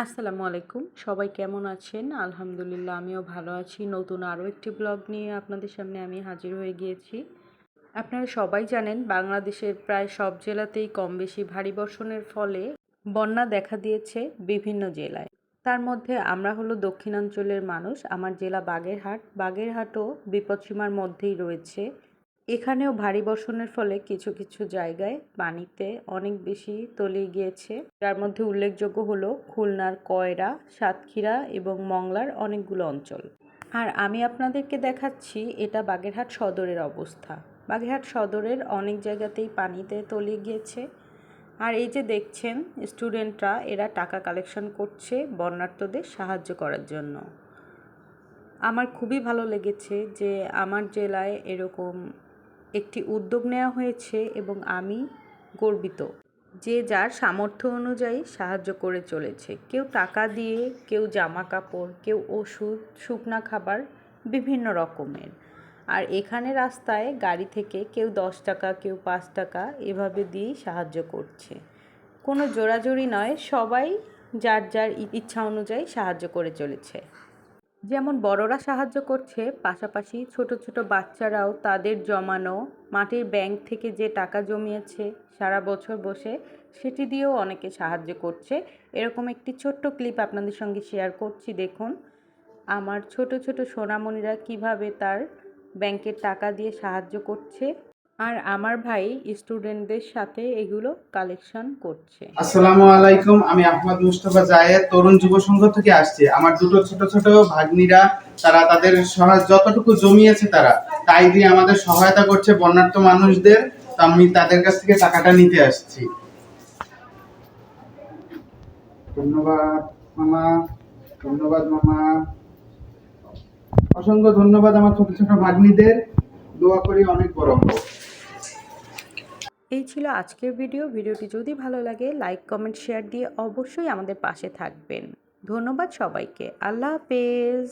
আসসালামু আলাইকুম। সবাই কেমন আছেন? আলহামদুলিল্লাহ আমিও ভালো আছি। নতুন আরও একটি ব্লগ নিয়ে আপনাদের সামনে আমি হাজির হয়ে গিয়েছি। আপনারা সবাই জানেন বাংলাদেশের প্রায় সব জেলাতেই কমবেশি ভারী বর্ষণের ফলে বন্যা দেখা দিয়েছে বিভিন্ন জেলায়। তার মধ্যে আমরা হলো দক্ষিণাঞ্চলের মানুষ। আমার জেলা বাগেরহাট। বাগেরহাটও বিপদসীমার মধ্যেই রয়েছে। এখানেও ভারী বর্ষণের ফলে কিছু কিছু জায়গায় পানিতে অনেক বেশি তলিয়ে গিয়েছে। যার মধ্যে উল্লেখযোগ্য হলো খুলনার কয়রা, সাতক্ষীরা এবং মংলার অনেকগুলো অঞ্চল। আর আমি আপনাদেরকে দেখাচ্ছি এটা বাগেরহাট সদরের অবস্থা। বাগেরহাট সদরের অনেক জায়গাতেই পানিতে তলিয়ে গিয়েছে। আর এই যে দেখছেন স্টুডেন্টরা এরা টাকা কালেকশন করছে বন্যার্তদের সাহায্য করার জন্য। আমার খুবই ভালো লেগেছে যে আমার জেলায় এরকম একটি উদ্যোগ নেওয়া হয়েছে এবং আমি গর্বিত। যে যার সামর্থ্য অনুযায়ী সাহায্য করে চলেছে। কেউ টাকা দিয়ে, কেউ জামা কাপড়, কেউ ওষুধ, শুকনা খাবার বিভিন্ন রকমের। আর এখানে রাস্তায় গাড়ি থেকে কেউ 10 টাকা, কেউ 5 টাকা এভাবে দিয়েই সাহায্য করছে। কোনো জোরাজুরি নয়, সবাই যার যার ইচ্ছা অনুযায়ী সাহায্য করে চলেছে। যেমন বড়রা সাহায্য করছে, পাশাপাশি ছোট ছোট বাচ্চারাও তাদের জমানো মাটির ব্যাংক থেকে যে টাকা জমিয়েছে সারা বছর বসে, সেটি দিয়েও অনেকে সাহায্য করছে। এরকম একটি ছোট্ট ক্লিপ আপনাদের সঙ্গে শেয়ার করছি, দেখুন আমার ছোট ছোট সোনামণিরা কিভাবে তার ব্যাংকের টাকা দিয়ে সাহায্য করছে। আর আমার ভাই স্টুডেন্টদের সাথে এগুলো কালেকশন করছে। আসসালামু আলাইকুম, আমি আহমদ মুস্তফা জায়েদ তরুণ যুব সংঘ থেকে আসছি। আমার দুটো ছোট ছোট ভাগ্নিরা তারা তাদের যতটুকু জমিয়েছে তাই দিয়ে আমাদের সহায়তা করছে বন্যার্ত মানুষদের। তো আমি তাদের কাছ থেকে টাকাটা নিতে আসছি। ধন্যবাদ মামা, ধন্যবাদ মামা, অসংখ্য ধন্যবাদ আমার ছোট ছোট ভাগ্নিদের। দোয়া করি অনেক বড় হোক। এই ছিল আজকের ভিডিওটি যদি ভালো লাগে লাইক কমেন্ট শেয়ার দিয়ে অবশ্যই আমাদের পাশে থাকবেন। ধন্যবাদ সবাইকে। আল্লাহ হাফেজ।